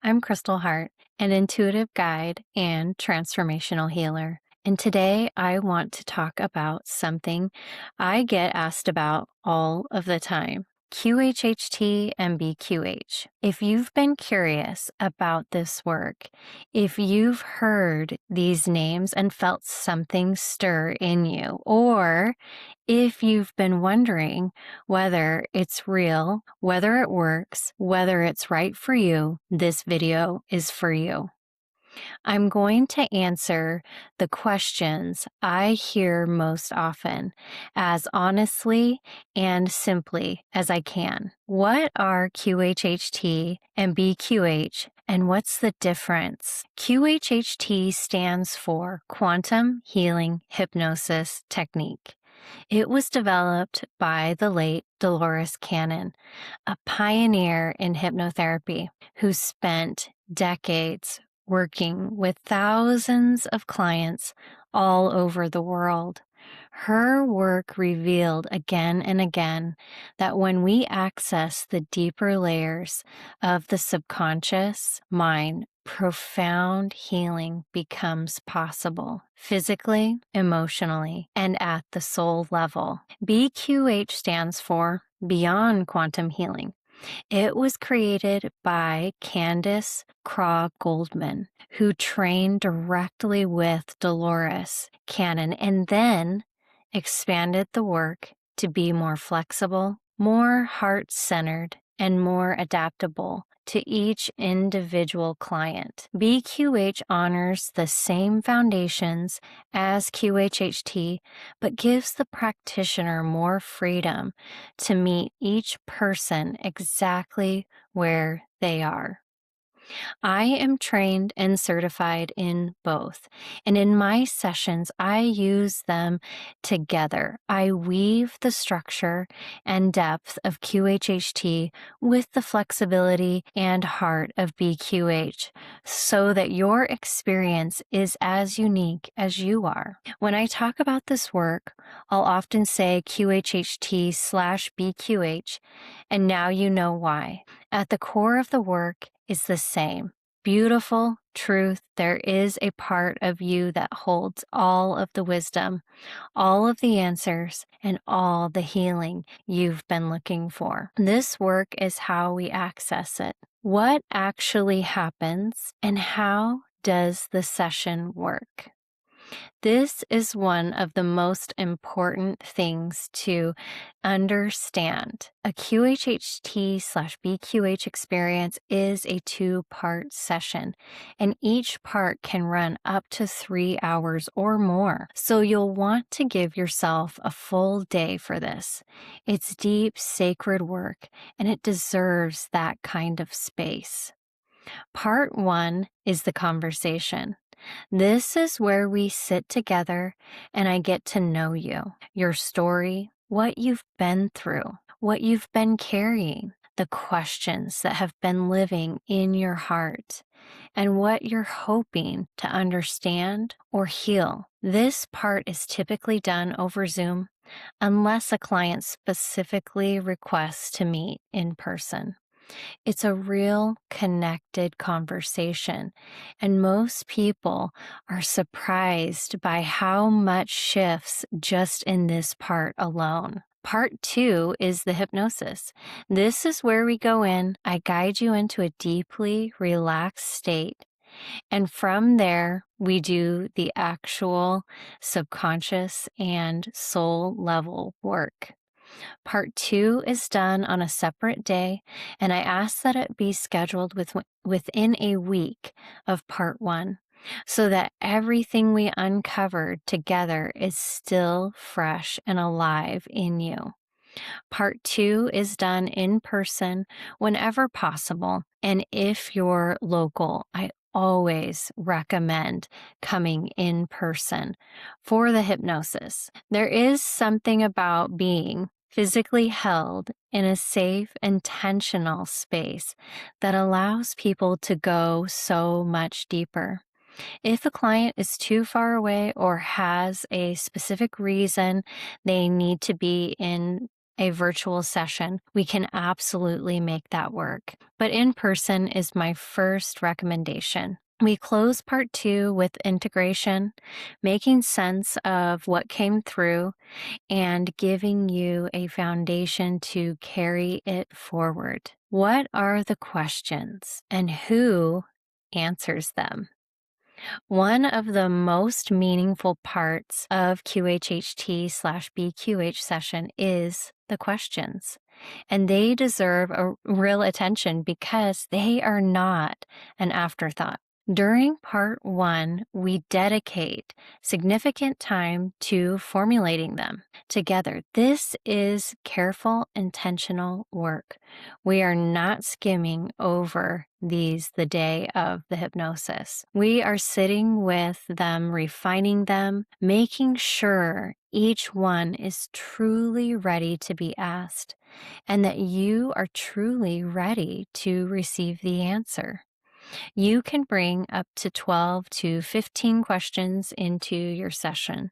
I'm Crystal Hart, an intuitive guide and transformational healer. And today I want to talk about something I get asked about all of the time. QHHT and BQH. If you've been curious about this work, if you've heard these names and felt something stir in you, or if you've been wondering whether it's real, whether it works, whether it's right for you, this video is for you. I'm going to answer the questions I hear most often as honestly and simply as I can. What are QHHT and BQH, and what's the difference? QHHT stands for Quantum Healing Hypnosis Technique. It was developed by the late Dolores Cannon, a pioneer in hypnotherapy who spent decades working with thousands of clients all over the world. Her work revealed again and again that when we access the deeper layers of the subconscious mind, profound healing becomes possible physically, emotionally, and at the soul level. BQH stands for Beyond Quantum Healing. It was created by Candace Craw Goldman, who trained directly with Dolores Cannon and then expanded the work to be more flexible, more heart-centered, and more adaptable to each individual client. BQH honors the same foundations as QHHT, but gives the practitioner more freedom to meet each person exactly where they are. I am trained and certified in both, and in my sessions, I use them together. I weave the structure and depth of QHHT with the flexibility and heart of BQH so that your experience is as unique as you are. When I talk about this work, I'll often say QHHT/BQH, and now you know why. At the core of the work is the same. Beautiful truth. There is a part of you that holds all of the wisdom, all of the answers, and all the healing you've been looking for. This work is how we access it. What actually happens, and how does the session work? This is one of the most important things to understand. A QHHT/BQH experience is a 2-part session, and each part can run up to 3 hours or more. So you'll want to give yourself a full day for this. It's deep, sacred work, and it deserves that kind of space. Part 1 is the conversation. This is where we sit together and I get to know you, your story, what you've been through, what you've been carrying, the questions that have been living in your heart, and what you're hoping to understand or heal. This part is typically done over Zoom unless a client specifically requests to meet in person. It's a real connected conversation, and most people are surprised by how much shifts just in this part alone. Part 2 is the hypnosis. This is where we go in, I guide you into a deeply relaxed state, and from there, we do the actual subconscious and soul level work. Part 2 is done on a separate day, and I ask that it be scheduled within a week of Part 1 so that everything we uncovered together is still fresh and alive in you. Part 2 is done in person whenever possible, and if you're local, I always recommend coming in person for the hypnosis. There is something about being physically held in a safe, intentional space that allows people to go so much deeper. If a client is too far away or has a specific reason they need to be in a virtual session, we can absolutely make that work. But in person is my first recommendation. We close part 2 with integration, making sense of what came through and giving you a foundation to carry it forward. What are the questions and who answers them? One of the most meaningful parts of QHHT/BQH session is the questions, and they deserve a real attention because they are not an afterthought. During part 1, we dedicate significant time to formulating them together. This is careful, intentional work. We are not skimming over these the day of the hypnosis. We are sitting with them, refining them, making sure each one is truly ready to be asked, and that you are truly ready to receive the answer. You can bring up to 12 to 15 questions into your session.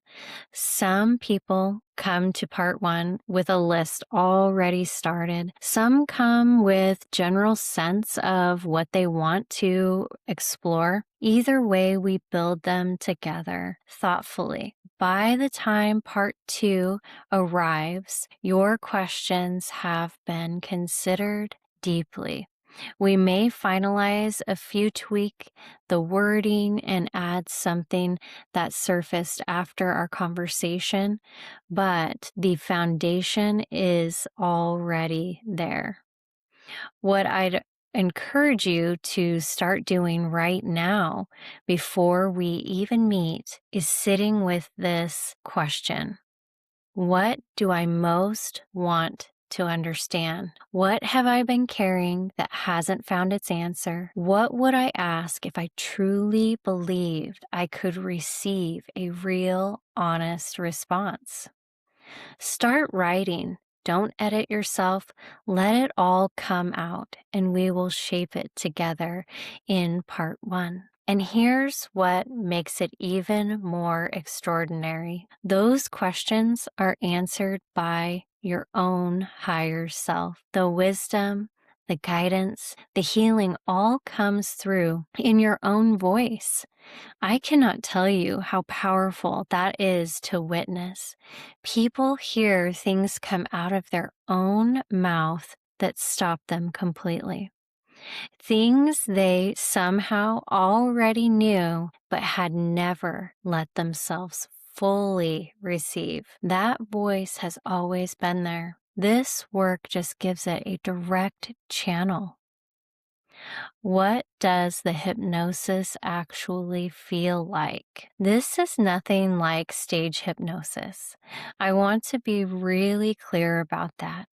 Some people come to part 1 with a list already started. Some come with general sense of what they want to explore. Either way, we build them together thoughtfully. By the time part 2 arrives, your questions have been considered deeply. We may finalize a few, tweak the wording, and add something that surfaced after our conversation, but the foundation is already there. What I'd encourage you to start doing right now, before we even meet, is sitting with this question. What do I most want to understand? What have I been carrying that hasn't found its answer? What would I ask if I truly believed I could receive a real, honest response? Start writing. Don't edit yourself. Let it all come out, and we will shape it together in part 1. And here's what makes it even more extraordinary. Those questions are answered by your own higher self. The wisdom, the guidance, the healing all comes through in your own voice. I cannot tell you how powerful that is to witness. People hear things come out of their own mouth that stop them completely. Things they somehow already knew but had never let themselves fully receive. That voice has always been there. This work just gives it a direct channel. What does the hypnosis actually feel like? This is nothing like stage hypnosis. I want to be really clear about that.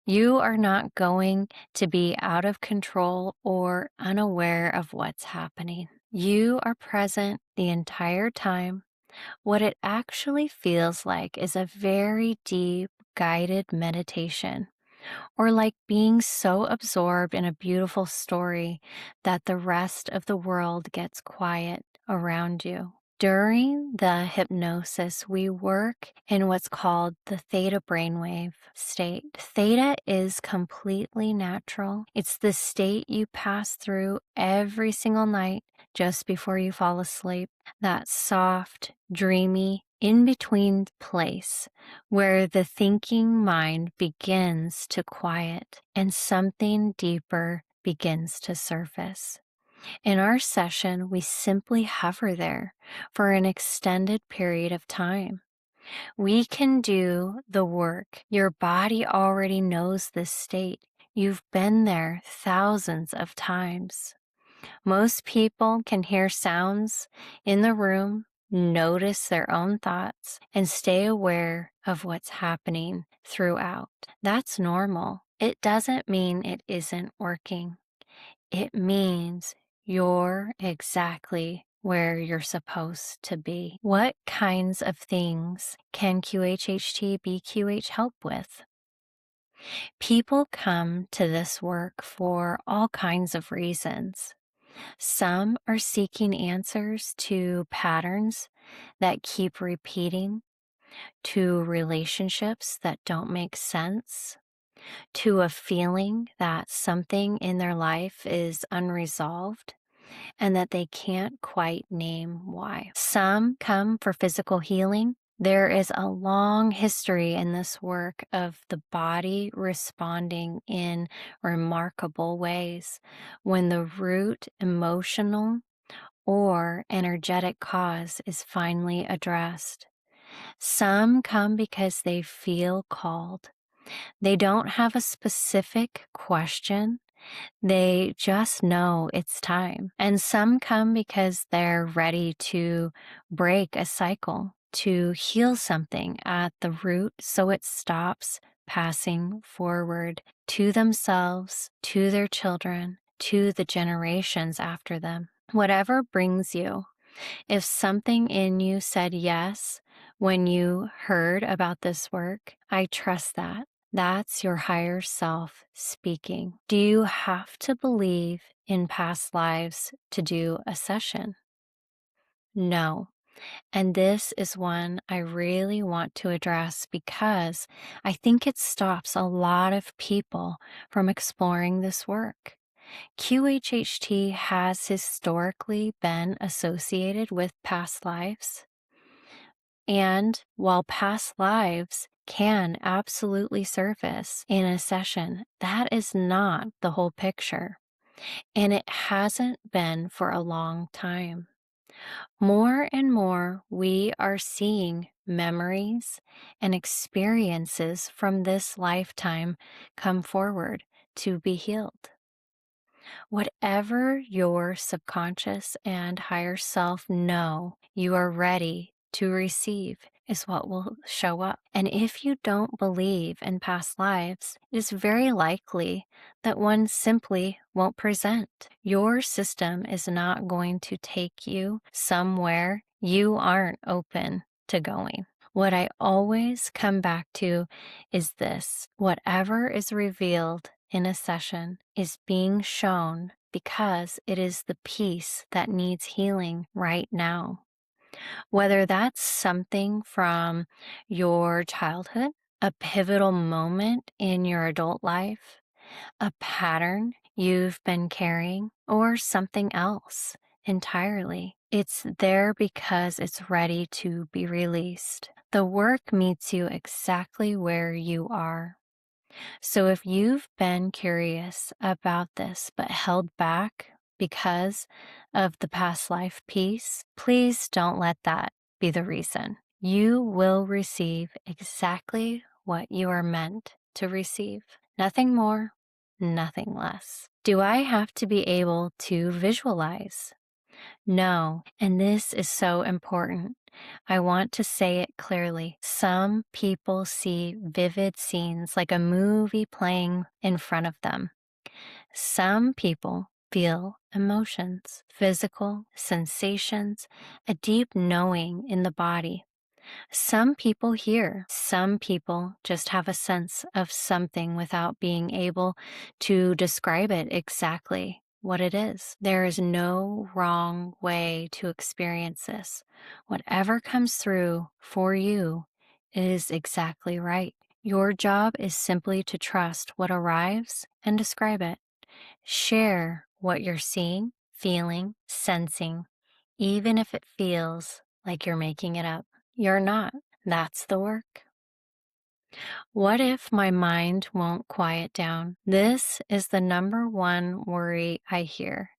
You are not going to be out of control or unaware of what's happening. You are present the entire time. What it actually feels like is a very deep, guided meditation, or like being so absorbed in a beautiful story that the rest of the world gets quiet around you. During the hypnosis, we work in what's called the theta brainwave state. Theta is completely natural. It's the state you pass through every single night just before you fall asleep. That soft, dreamy, in-between place where the thinking mind begins to quiet and something deeper begins to surface. In our session, we simply hover there for an extended period of time. We can do the work. Your body already knows this state. You've been there thousands of times. Most people can hear sounds in the room, notice their own thoughts, and stay aware of what's happening throughout. That's normal. It doesn't mean it isn't working. It means you're exactly where you're supposed to be. What kinds of things can QHHT BQH help with? People come to this work for all kinds of reasons. Some are seeking answers to patterns that keep repeating. to relationships that don't make sense, to a feeling that something in their life is unresolved and that they can't quite name why. Some come for physical healing. There is a long history in this work of the body responding in remarkable ways when the root emotional or energetic cause is finally addressed. Some come because they feel called. They don't have a specific question. They just know it's time. And some come because they're ready to break a cycle, to heal something at the root so it stops passing forward to themselves, to their children, to the generations after them. Whatever brings you, if something in you said yes when you heard about this work, I trust that. That's your higher self speaking. Do you have to believe in past lives to do a session? No. And this is one I really want to address because I think it stops a lot of people from exploring this work. QHHT has historically been associated with past lives. And while past lives can absolutely surface in a session, that is not the whole picture. And it hasn't been for a long time. More and more, we are seeing memories and experiences from this lifetime come forward to be healed. Whatever your subconscious and higher self know you are ready to receive is what will show up. And if you don't believe in past lives, it is very likely that one simply won't present. Your system is not going to take you somewhere you aren't open to going. What I always come back to is this: whatever is revealed in a session is being shown because it is the piece that needs healing right now. Whether that's something from your childhood, a pivotal moment in your adult life, a pattern you've been carrying, or something else entirely. It's there because it's ready to be released. The work meets you exactly where you are. So if you've been curious about this but held back because of the past life piece, please don't let that be the reason. You will receive exactly what you are meant to receive. Nothing more, nothing less. Do I have to be able to visualize? No, and this is so important. I want to say it clearly. Some people see vivid scenes like a movie playing in front of them. Some people feel emotions, physical sensations, a deep knowing in the body. Some people hear, some people just have a sense of something without being able to describe it exactly what it is. There is no wrong way to experience this. Whatever comes through for you is exactly right. Your job is simply to trust what arrives and describe it. Share what you're seeing, feeling, sensing, even if it feels like you're making it up. You're not. That's the work. What if my mind won't quiet down? This is the number one worry I hear,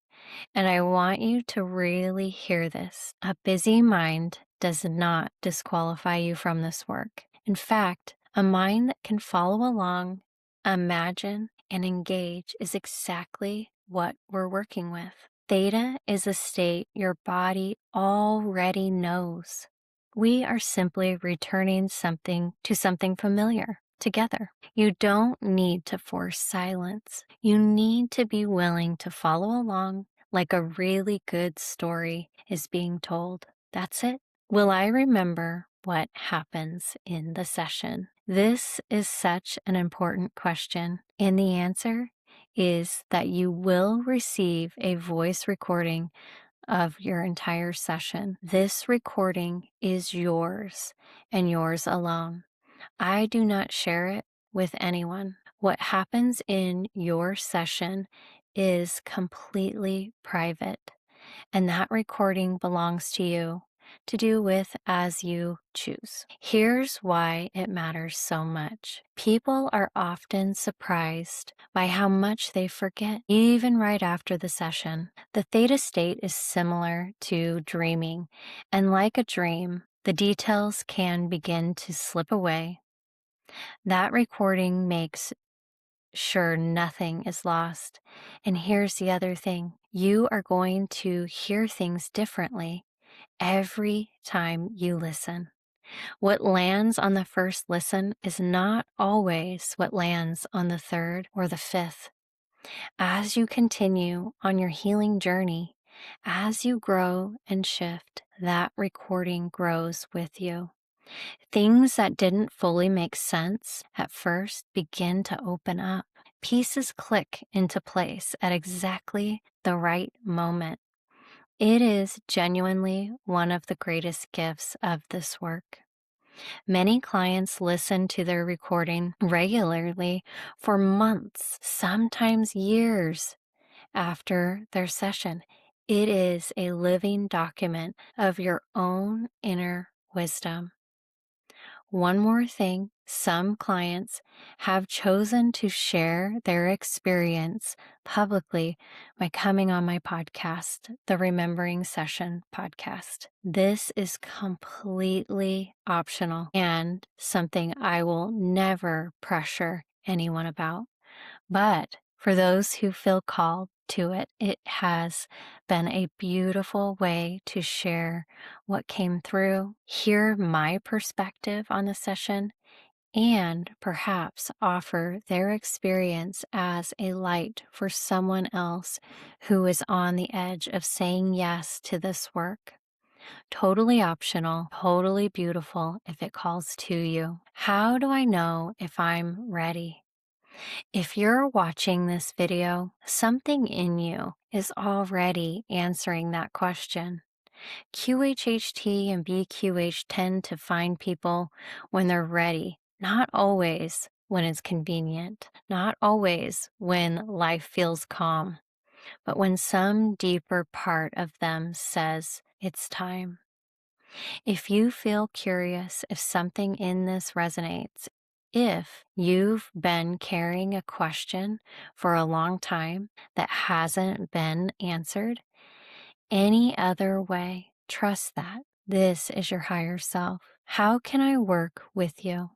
and I want you to really hear this. A busy mind does not disqualify you from this work. In fact, a mind that can follow along, imagine, and engage is exactly what we're working with. Theta is a state your body already knows. We are simply returning something to something familiar together. You don't need to force silence. You need to be willing to follow along like a really good story is being told. That's it. Will I remember what happens in the session? This is such an important question, and the answer is that you will receive a voice recording of your entire session. This recording is yours and yours alone. I do not share it with anyone. What happens in your session is completely private, and that recording belongs to you to do with as you choose. Here's why it matters so much. People are often surprised by how much they forget, even right after the session. The theta state is similar to dreaming, and like a dream, the details can begin to slip away. That recording makes sure nothing is lost. And here's the other thing. You are going to hear things differently every time you listen. What lands on the first listen is not always what lands on the third or the fifth. As you continue on your healing journey, as you grow and shift, that recording grows with you. Things that didn't fully make sense at first begin to open up. Pieces click into place at exactly the right moment. It is genuinely one of the greatest gifts of this work. Many clients listen to their recording regularly for months, sometimes years after their session. It is a living document of your own inner wisdom. One more thing, some clients have chosen to share their experience publicly by coming on my podcast, the Remembering Session podcast. This is completely optional and something I will never pressure anyone about. But for those who feel called to it, it has been a beautiful way to share what came through, hear my perspective on the session, and perhaps offer their experience as a light for someone else who is on the edge of saying yes to this work. Totally optional, totally beautiful if it calls to you. How do I know if I'm ready? If you're watching this video, something in you is already answering that question. QHHT and BQH tend to find people when they're ready, not always when it's convenient, not always when life feels calm, but when some deeper part of them says it's time. If you feel curious if something in this resonates, if you've been carrying a question for a long time that hasn't been answered any other way, trust that this is your higher self. How can I work with you?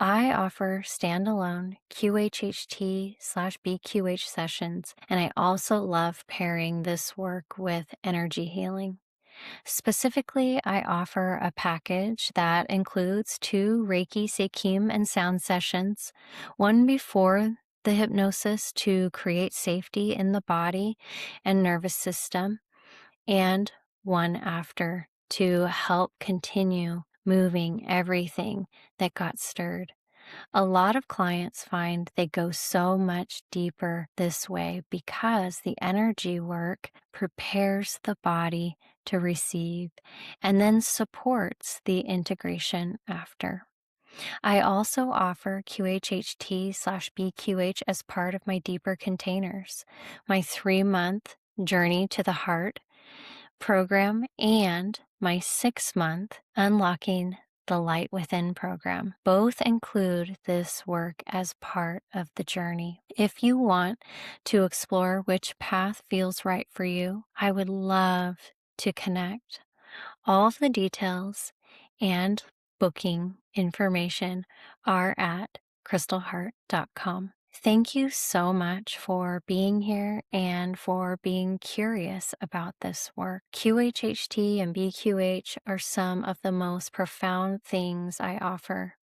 I offer standalone QHHT/BQH sessions, and I also love pairing this work with energy healing. Specifically, I offer a package that includes 2 Reiki, Sekim, and sound sessions, one before the hypnosis to create safety in the body and nervous system, and one after to help continue moving everything that got stirred. A lot of clients find they go so much deeper this way because the energy work prepares the body to receive and then supports the integration after. I also offer QHHT/BQH as part of my deeper containers, my 3-month Journey to the Heart program, and my 6-month Unlocking the Light Within program. Both include this work as part of the journey. If you want to explore which path feels right for you, I would love to connect. All of the details and booking information are at crystalheart.com. Thank you so much for being here and for being curious about this work. QHHT and BQH are some of the most profound things I offer.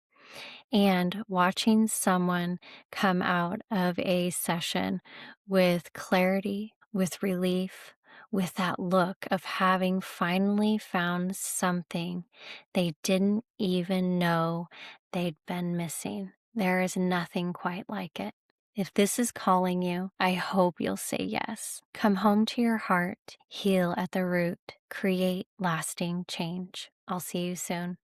And watching someone come out of a session with clarity, with relief, with that look of having finally found something they didn't even know they'd been missing. There is nothing quite like it. If this is calling you, I hope you'll say yes. Come home to your heart, heal at the root, create lasting change. I'll see you soon.